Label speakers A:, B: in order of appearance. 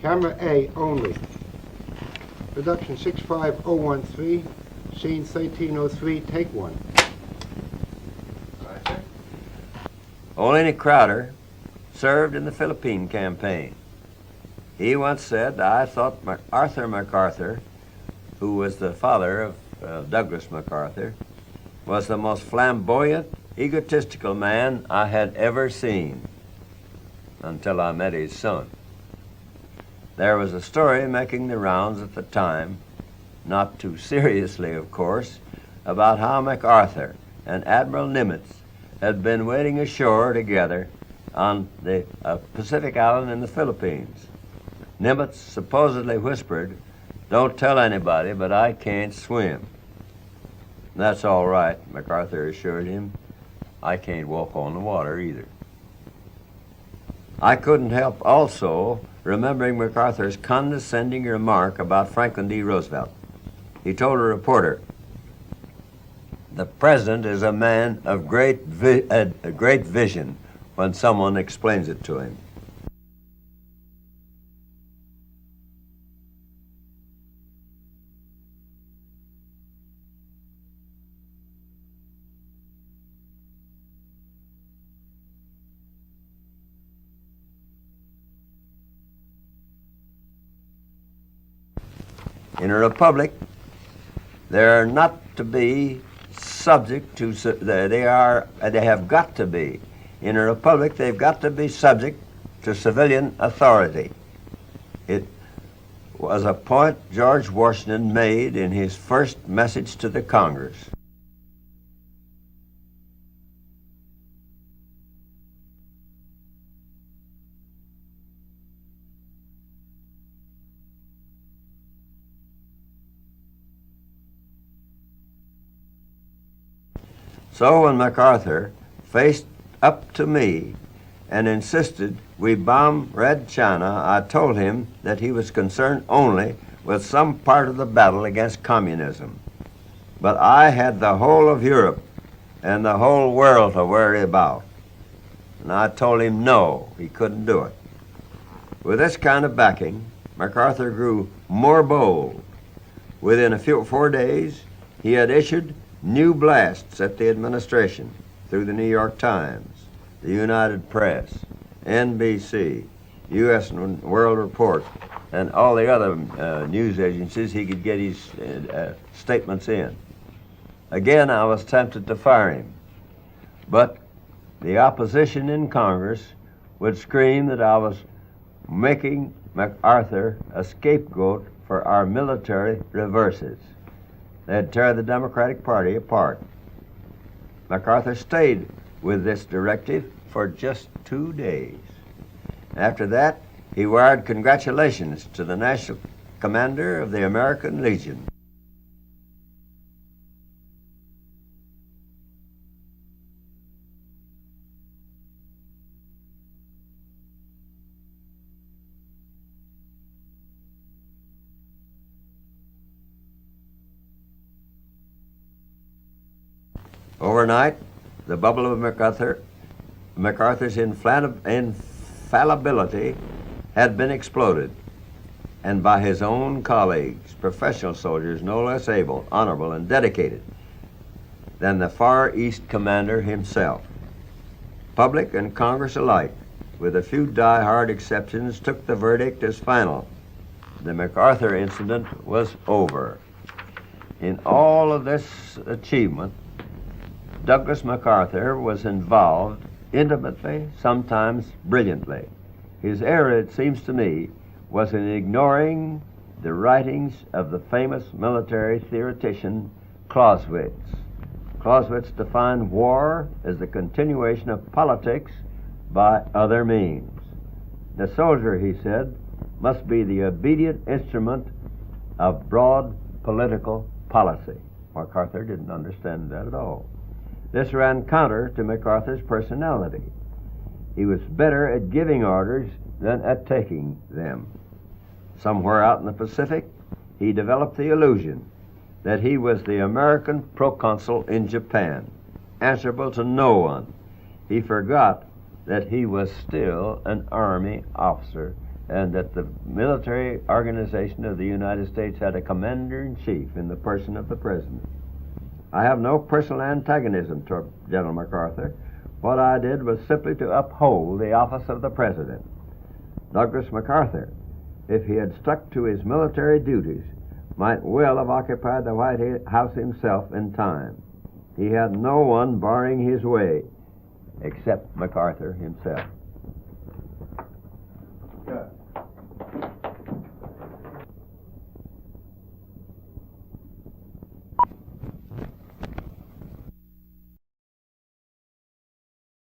A: Camera A only. Production 65013, scene 1303, take one.
B: Olney Crowder served in the Philippine campaign. He once said, I thought Arthur MacArthur, who was the father of Douglas MacArthur, was the most flamboyant, egotistical man I had ever seen until I met his son. There was a story making the rounds at the time, not too seriously, of course, about how MacArthur and Admiral Nimitz had been waiting ashore together on the Pacific island in the Philippines. Nimitz supposedly whispered, "Don't tell anybody, but I can't swim." "That's all right," MacArthur assured him. "I can't walk on the water either." I couldn't help also remembering MacArthur's condescending remark about Franklin D. Roosevelt. He told a reporter, "The president is a man of great vision when someone explains it to him." In a republic, they are not to be subject to, they have got to be. In a republic, they've got to be subject to civilian authority. It was a point George Washington made in his first message to the Congress. So when MacArthur faced up to me and insisted we bomb Red China, I told him that he was concerned only with some part of the battle against communism. But I had the whole of Europe and the whole world to worry about. And I told him no, he couldn't do it. With this kind of backing, MacArthur grew more bold. Within 4 days, he had issued new blasts at the administration through the New York Times, the United Press, NBC, U.S. World Report, and all the other news agencies he could get his statements in. Again, I was tempted to fire him, but the opposition in Congress would scream that I was making MacArthur a scapegoat for our military reverses. They'd tear the Democratic Party apart. MacArthur stayed with this directive for just 2 days. After that, he wired congratulations to the National Commander of the American Legion. Overnight, the bubble of MacArthur's infallibility had been exploded, and by his own colleagues, professional soldiers no less able, honorable, and dedicated than the Far East commander himself. Public and Congress alike, with a few die-hard exceptions, took the verdict as final. The MacArthur incident was over. In all of this achievement, Douglas MacArthur was involved intimately, sometimes brilliantly. His error, it seems to me, was in ignoring the writings of the famous military theoretician Clausewitz. Clausewitz defined war as the continuation of politics by other means. The soldier, he said, must be the obedient instrument of broad political policy. MacArthur didn't understand that at all. This ran counter to MacArthur's personality. He was better at giving orders than at taking them. Somewhere out in the Pacific, he developed the illusion that he was the American proconsul in Japan, answerable to no one. He forgot that he was still an Army officer and that the military organization of the United States had a commander-in-chief in the person of the President. I have no personal antagonism toward General MacArthur. What I did was simply to uphold the office of the President. Douglas MacArthur, if he had stuck to his military duties, might well have occupied the White House himself in time. He had no one barring his way except MacArthur himself.